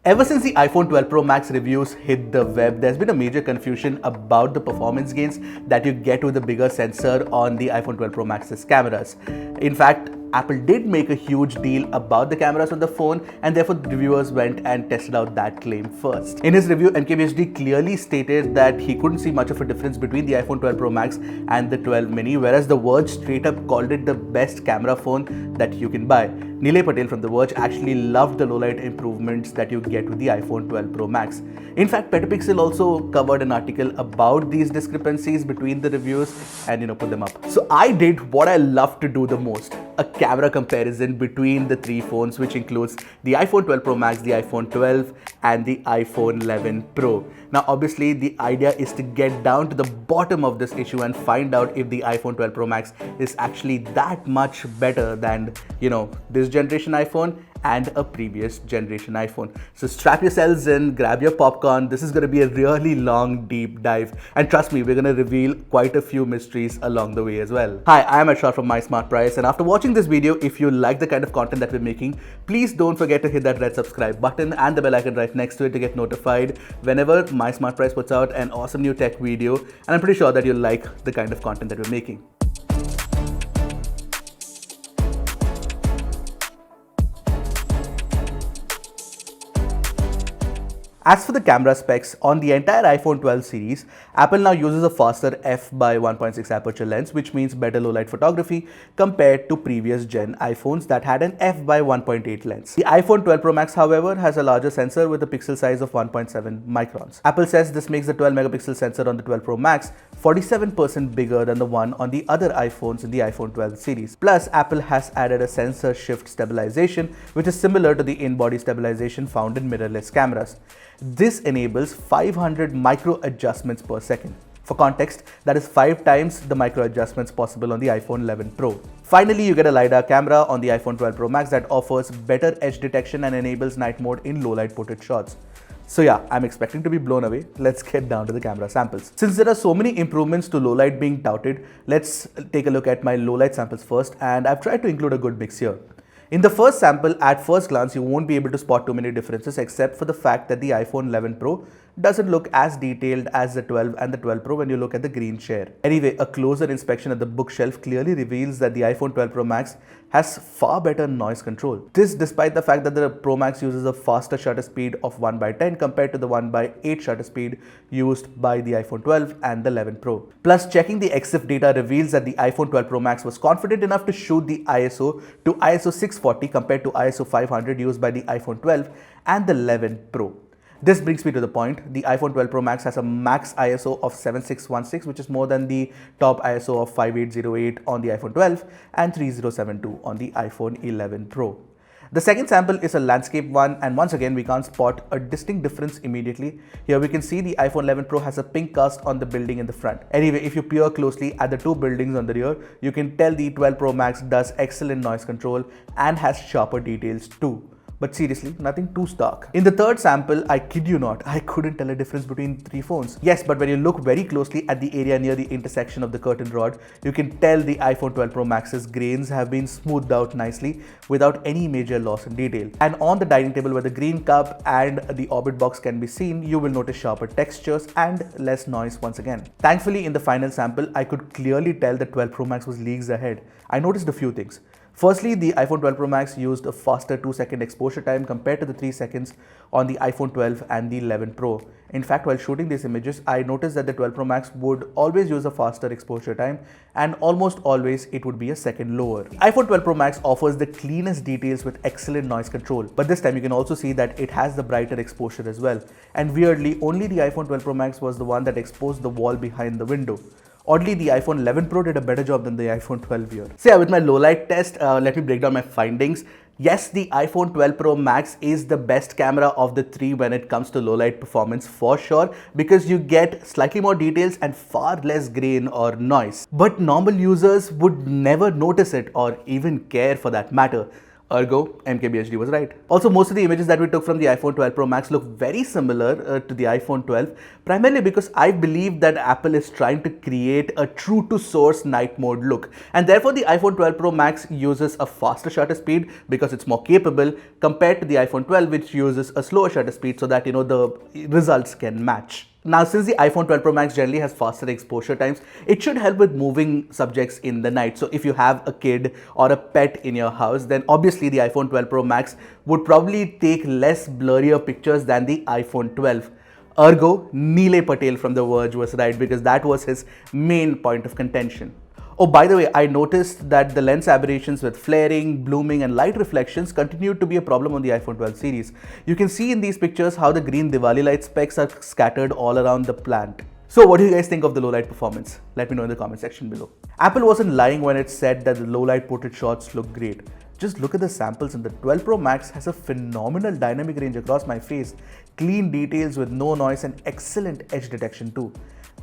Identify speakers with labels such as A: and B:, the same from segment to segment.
A: Ever since the iPhone 12 Pro Max reviews hit the web, there's been a major confusion about the performance gains that you get with the bigger sensor on the iPhone 12 Pro Max's cameras. In fact, Apple did make a huge deal about the cameras on the phone, and therefore the reviewers went and tested out that claim first. In his review, MKBHD clearly stated that he couldn't see much of a difference between the iPhone 12 Pro Max and the 12 mini, whereas The Verge straight up called it the best camera phone that you can buy. Nilay Patel from The Verge actually loved the low-light improvements that you get with the iPhone 12 Pro Max. In fact, Petapixel also covered an article about these discrepancies between the reviews and put them up. So I did what I love to do the most, a camera comparison between the three phones, which includes the iPhone 12 Pro Max, the iPhone 12 and the iPhone 11 Pro. Now obviously the idea is to get down to the bottom of this issue and find out if the iPhone 12 Pro Max is actually that much better than this generation iPhone and a previous generation iPhone. So strap yourselves in, grab your popcorn. This is going to be a really long deep dive, and trust me, we're going to reveal quite a few mysteries along the way as well. Hi, I am Ashar from MySmartPrice, and after watching this video, if you like the kind of content that we're making, please don't forget to hit that red subscribe button and the bell icon right next to it to get notified whenever MySmartPrice puts out an awesome new tech video, and I'm pretty sure that you'll like the kind of content that we're making. As for the camera specs, on the entire iPhone 12 series, Apple now uses a faster f/1.6 aperture lens, which means better low-light photography compared to previous gen iPhones that had an f/1.8 lens. The iPhone 12 Pro Max, however, has a larger sensor with a pixel size of 1.7 microns. Apple says this makes the 12-megapixel sensor on the 12 Pro Max 47% bigger than the one on the other iPhones in the iPhone 12 series. Plus, Apple has added a sensor shift stabilization, which is similar to the in-body stabilization found in mirrorless cameras. This enables 500 micro adjustments per second. For context, that is 5 times the micro adjustments possible on the iPhone 11 Pro. Finally, you get a LiDAR camera on the iPhone 12 Pro Max that offers better edge detection and enables night mode in low-light portrait shots. So yeah, I'm expecting to be blown away. Let's get down to the camera samples. Since there are so many improvements to low-light being touted, let's take a look at my low-light samples first, and I've tried to include a good mix here. In the first sample, at first glance, you won't be able to spot too many differences except for the fact that the iPhone 11 Pro doesn't look as detailed as the 12 and the 12 Pro when you look at the green share. Anyway, a closer inspection at the bookshelf clearly reveals that the iPhone 12 Pro Max has far better noise control. This despite the fact that the Pro Max uses a faster shutter speed of 1/10 compared to the 1/8 shutter speed used by the iPhone 12 and the 11 Pro. Plus, checking the EXIF data reveals that the iPhone 12 Pro Max was confident enough to shoot the ISO to ISO 640 compared to ISO 500 used by the iPhone 12 and the 11 Pro. This brings me to the point. The iPhone 12 Pro Max has a max ISO of 7616, which is more than the top ISO of 5808 on the iPhone 12 and 3072 on the iPhone 11 Pro. The second sample is a landscape one, and once again we can't spot a distinct difference immediately. Here we can see the iPhone 11 Pro has a pink cast on the building in the front. Anyway, if you peer closely at the two buildings on the rear, you can tell the 12 Pro Max does excellent noise control and has sharper details too. But seriously, nothing too stark. In the third sample, I kid you not, I couldn't tell a difference between three phones. Yes, but when you look very closely at the area near the intersection of the curtain rod, you can tell the iPhone 12 Pro Max's grains have been smoothed out nicely without any major loss in detail. And on the dining table where the green cup and the orbit box can be seen, you will notice sharper textures and less noise once again. Thankfully, in the final sample, I could clearly tell the 12 Pro Max was leagues ahead. I noticed a few things. Firstly, the iPhone 12 Pro Max used a faster 2-second exposure time compared to the 3 seconds on the iPhone 12 and the 11 Pro. In fact, while shooting these images, I noticed that the 12 Pro Max would always use a faster exposure time, and almost always it would be a second lower. The iPhone 12 Pro Max offers the cleanest details with excellent noise control, but this time you can also see that it has the brighter exposure as well. And weirdly, only the iPhone 12 Pro Max was the one that exposed the wall behind the window. Oddly, the iPhone 11 Pro did a better job than the iPhone 12 here. So yeah, with my low light test, let me break down my findings. Yes, the iPhone 12 Pro Max is the best camera of the three when it comes to low light performance for sure, because you get slightly more details and far less grain or noise. But normal users would never notice it or even care for that matter. Ergo, MKBHD was right. Also, most of the images that we took from the iPhone 12 Pro Max look very similar to the iPhone 12, primarily because I believe that Apple is trying to create a true to source night mode look. And therefore, the iPhone 12 Pro Max uses a faster shutter speed because it's more capable compared to the iPhone 12, which uses a slower shutter speed so that, the results can match. Now, since the iPhone 12 Pro Max generally has faster exposure times, it should help with moving subjects in the night. So if you have a kid or a pet in your house, then obviously the iPhone 12 Pro Max would probably take less blurrier pictures than the iPhone 12. Ergo, Nilay Patel from The Verge was right because that was his main point of contention. Oh, by the way, I noticed that the lens aberrations with flaring, blooming and light reflections continued to be a problem on the iPhone 12 series. You can see in these pictures how the green Diwali light specks are scattered all around the plant. So what do you guys think of the low light performance? Let me know in the comment section below. Apple wasn't lying when it said that the low light portrait shots look great. Just look at the samples, and the 12 Pro Max has a phenomenal dynamic range across my face, clean details with no noise and excellent edge detection too.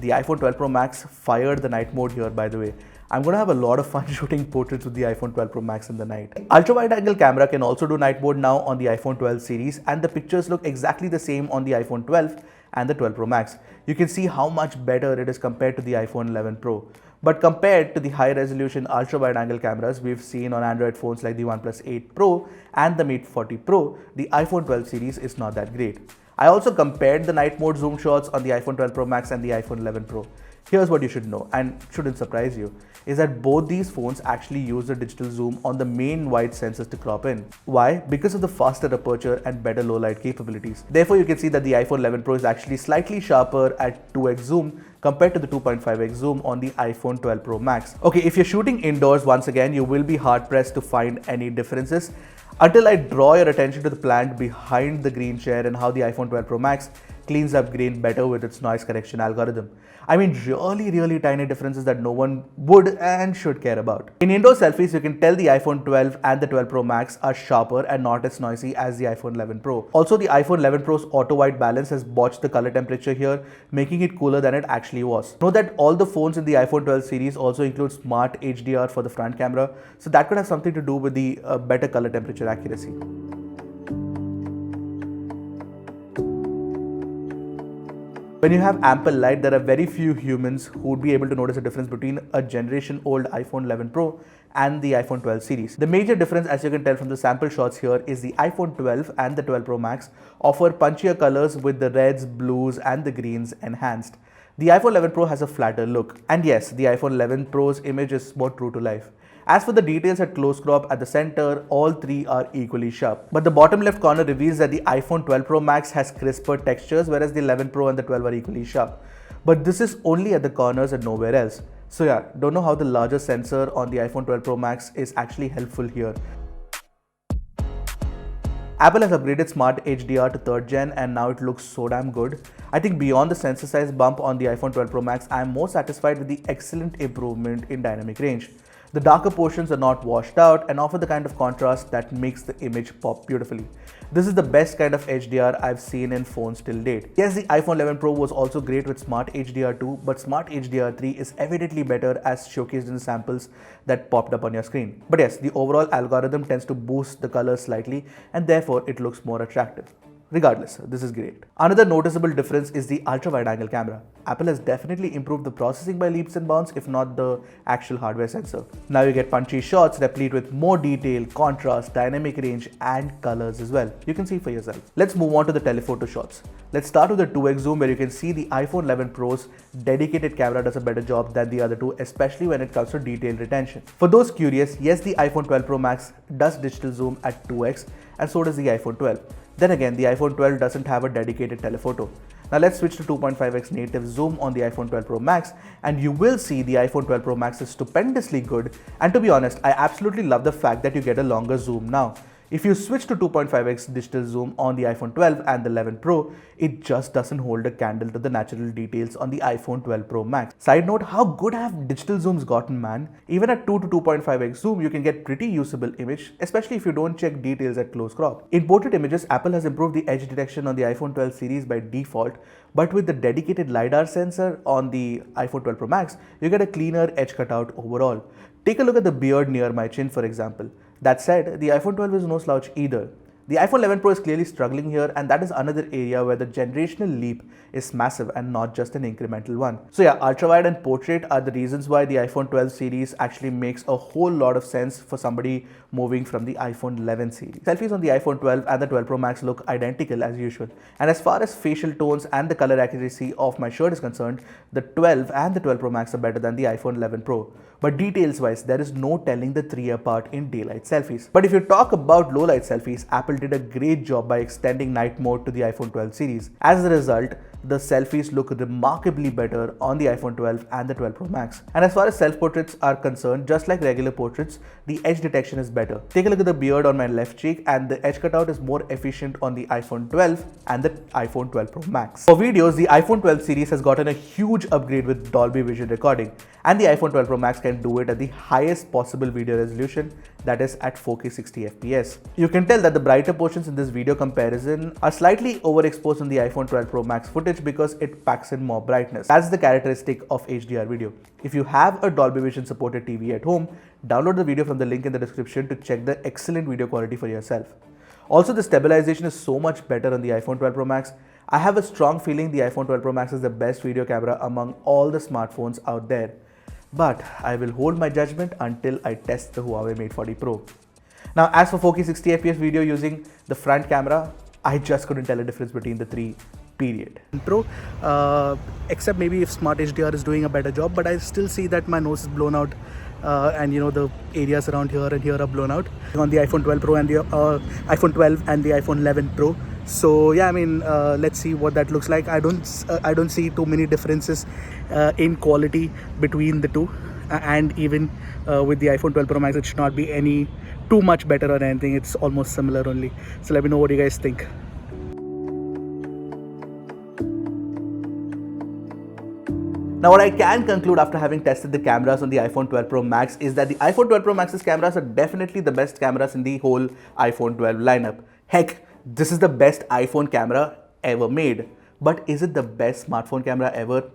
A: The iPhone 12 Pro Max fired the night mode here, by the way. I'm going to have a lot of fun shooting portraits with the iPhone 12 Pro Max in the night. Ultra wide angle camera can also do night mode now on the iPhone 12 series, and the pictures look exactly the same on the iPhone 12 and the 12 Pro Max. You can see how much better it is compared to the iPhone 11 Pro. But compared to the high resolution ultra wide angle cameras we've seen on Android phones like the OnePlus 8 Pro and the Mate 40 Pro, the iPhone 12 series is not that great. I also compared the night mode zoom shots on the iPhone 12 Pro Max and the iPhone 11 Pro. Here's what you should know, and shouldn't surprise you, is that both these phones actually use the digital zoom on the main wide sensors to crop in. Why? Because of the faster aperture and better low light capabilities. Therefore, you can see that the iPhone 11 Pro is actually slightly sharper at 2x zoom compared to the 2.5x zoom on the iPhone 12 Pro Max. Okay, if you're shooting indoors, once again, you will be hard pressed to find any differences until I draw your attention to the plant behind the green chair and how the iPhone 12 Pro Max cleans up grain better with its noise correction algorithm. I mean, really tiny differences that no one would and should care about. In indoor selfies, you can tell the iPhone 12 and the 12 Pro Max are sharper and not as noisy as the iPhone 11 Pro. Also, the iPhone 11 Pro's auto white balance has botched the color temperature here, making it cooler than it actually was. Note that all the phones in the iPhone 12 series also include smart HDR for the front camera, so that could have something to do with the better color temperature accuracy. When you have ample light, there are very few humans who would be able to notice a difference between a generation old iPhone 11 Pro and the iPhone 12 series. The major difference, as you can tell from the sample shots here, is the iPhone 12 and the 12 Pro Max offer punchier colors with the reds, blues and the greens enhanced. The iPhone 11 Pro has a flatter look. And yes, the iPhone 11 Pro's image is more true to life. As for the details at close crop at the center, all three are equally sharp. But the bottom left corner reveals that the iPhone 12 Pro Max has crisper textures, whereas the 11 Pro and the 12 are equally sharp. But this is only at the corners and nowhere else. So yeah, don't know how the larger sensor on the iPhone 12 Pro Max is actually helpful here. Apple has upgraded Smart HDR to 3rd gen and now it looks so damn good. I think beyond the sensor size bump on the iPhone 12 Pro Max, I am more satisfied with the excellent improvement in dynamic range. The darker portions are not washed out and offer the kind of contrast that makes the image pop beautifully. This is the best kind of HDR I've seen in phones till date. Yes, the iPhone 11 Pro was also great with Smart HDR2, but Smart HDR3 is evidently better as showcased in the samples that popped up on your screen. But yes, the overall algorithm tends to boost the colors slightly and therefore it looks more attractive. Regardless, this is great. Another noticeable difference is the ultra-wide-angle camera. Apple has definitely improved the processing by leaps and bounds, if not the actual hardware sensor. Now you get punchy shots replete with more detail, contrast, dynamic range and colors as well. You can see for yourself. Let's move on to the telephoto shots. Let's start with the 2x zoom, where you can see the iPhone 11 Pro's dedicated camera does a better job than the other two, especially when it comes to detail retention. For those curious, yes, the iPhone 12 Pro Max does digital zoom at 2x and so does the iPhone 12. Then again, the iPhone 12 doesn't have a dedicated telephoto. Now let's switch to 2.5x native zoom on the iPhone 12 Pro Max and you will see the iPhone 12 Pro Max is stupendously good, and to be honest, I absolutely love the fact that you get a longer zoom now. If you switch to 2.5x digital zoom on the iPhone 12 and the 11 Pro, it just doesn't hold a candle to the natural details on the iPhone 12 Pro Max. Side note, how good have digital zooms gotten, man? Even at 2 to 2.5x zoom, you can get pretty usable image, especially if you don't check details at close crop. In portrait images, Apple has improved the edge detection on the iPhone 12 series by default, but with the dedicated LiDAR sensor on the iPhone 12 Pro Max, you get a cleaner edge cutout overall. Take a look at the beard near my chin, for example. That said, the iPhone 12 is no slouch either. The iPhone 11 Pro is clearly struggling here, and that is another area where the generational leap is massive and not just an incremental one. So yeah, ultrawide and portrait are the reasons why the iPhone 12 series actually makes a whole lot of sense for somebody moving from the iPhone 11 series. Selfies on the iPhone 12 and the 12 Pro Max look identical as usual. And as far as facial tones and the color accuracy of my shirt is concerned, the 12 and the 12 Pro Max are better than the iPhone 11 Pro. But details wise, there is no telling the three apart in daylight selfies. But if you talk about low light selfies, Apple did a great job by extending night mode to the iPhone 12 series. As a result, the selfies look remarkably better on the iPhone 12 and the 12 Pro Max. And as far as self-portraits are concerned, just like regular portraits, the edge detection is better. Take a look at the beard on my left cheek, and the edge cutout is more efficient on the iPhone 12 and the iPhone 12 Pro Max. For videos, the iPhone 12 series has gotten a huge upgrade with Dolby Vision recording, and the iPhone 12 Pro Max can do it at the highest possible video resolution, that is at 4K 60 FPS. You can tell that the brighter portions in this video comparison are slightly overexposed on the iPhone 12 Pro Max footage because it packs in more brightness. That's the characteristic of HDR video. If you have a Dolby Vision supported TV at home, download the video from the link in the description to check the excellent video quality for yourself. Also, the stabilization is so much better on the iPhone 12 Pro Max. I have a strong feeling the iPhone 12 Pro Max is the best video camera among all the smartphones out there. But I will hold my judgment until I test the Huawei Mate 40 Pro. Now, as for 4K 60 FPS video using the front camera, I just couldn't tell a difference between the three, period.
B: Pro, except maybe if Smart HDR is doing a better job, but I still see that my nose is blown out, and you know, the areas around here and here are blown out on the iPhone 12 Pro and the iPhone 12 and the iPhone 11 Pro. So yeah, I mean, let's see what that looks like. I don't see too many differences in quality between the two, and even with the iPhone 12 Pro Max, it should not be any too much better or anything. It's almost similar only. So let me know what you guys think.
A: Now, what I can conclude after having tested the cameras on the iPhone 12 Pro Max is that the iPhone 12 Pro Max's cameras are definitely the best cameras in the whole iPhone 12 lineup. Heck, this is the best iPhone camera ever made. But is it the best smartphone camera ever?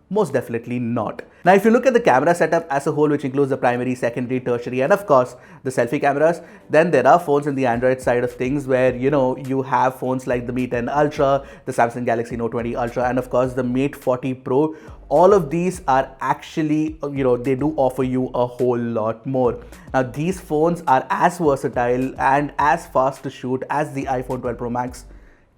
A: Most definitely not. Now, if you look at the camera setup as a whole, which includes the primary, secondary, tertiary, and of course the selfie cameras, then there are phones in the Android side of things where, you know, you have phones like the Mi 10 Ultra, the Samsung Galaxy Note 20 Ultra, and of course the Mate 40 Pro. All of these are actually, you know, they do offer you a whole lot more. Now, these phones are as versatile and as fast to shoot as the iPhone 12 Pro Max,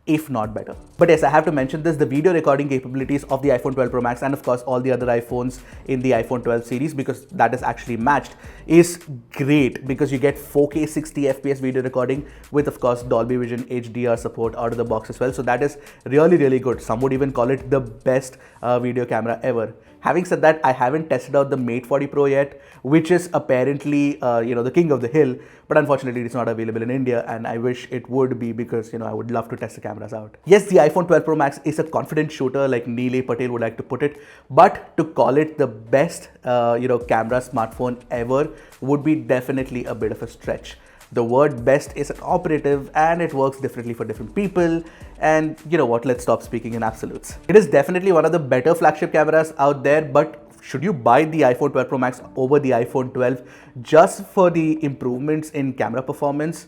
A: if not better. But yes, I have to mention this, the video recording capabilities of the iPhone 12 Pro Max and of course all the other iPhones in the iPhone 12 series, because that is actually matched, is great because you get 4K 60 FPS video recording with of course Dolby Vision HDR support out of the box as well. So that is really, really good. Some would even call it the best video camera ever. Having said that, I haven't tested out the Mate 40 Pro yet, which is apparently, you know, the king of the hill, but unfortunately it's not available in India, and I wish it would be because, you know, I would love to test the cameras out. Yes, the iPhone 12 Pro Max is a confident shooter like Neelay Patel would like to put it, but to call it the best, you know, camera smartphone ever would be definitely a bit of a stretch. The word best is an operative and it works differently for different people. And you know what, let's stop speaking in absolutes. It is definitely one of the better flagship cameras out there, but should you buy the iPhone 12 Pro Max over the iPhone 12 just for the improvements in camera performance?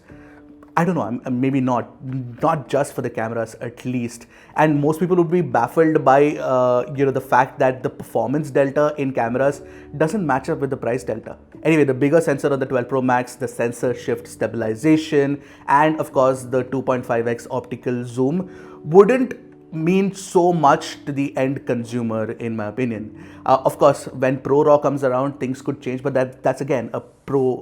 A: I don't know, maybe not just for the cameras at least. And most people would be baffled by you know, the fact that the performance delta in cameras doesn't match up with the price delta. Anyway, the bigger sensor on the 12 Pro Max, the sensor shift stabilization, and of course the 2.5x optical zoom wouldn't mean so much to the end consumer, in my opinion. Of course, when Pro RAW comes around, things could change, but that's again a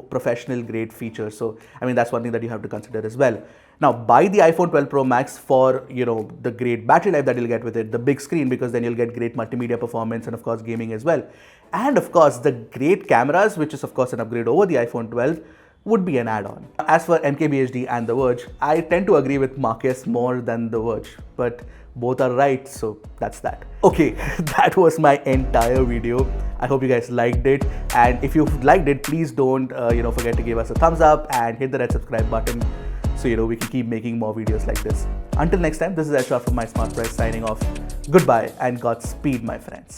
A: professional grade feature. So, I mean, that's one thing that you have to consider as well. Now, buy the iPhone 12 Pro Max for, you know, the great battery life that you'll get with it, the big screen, because then you'll get great multimedia performance and of course gaming as well. And of course, the great cameras, which is of course an upgrade over the iPhone 12, would be an add-on. As for MKBHD and The Verge, I tend to agree with Marcus more than The Verge, but both are right, so that's that. Okay, that was my entire video. I hope you guys liked it, and if you liked it, please don't you know, forget to give us a thumbs up and hit the red subscribe button so, you know, we can keep making more videos like this. Until next time, this is Ashraf from My Smart Price signing off. Goodbye and Godspeed, my friends.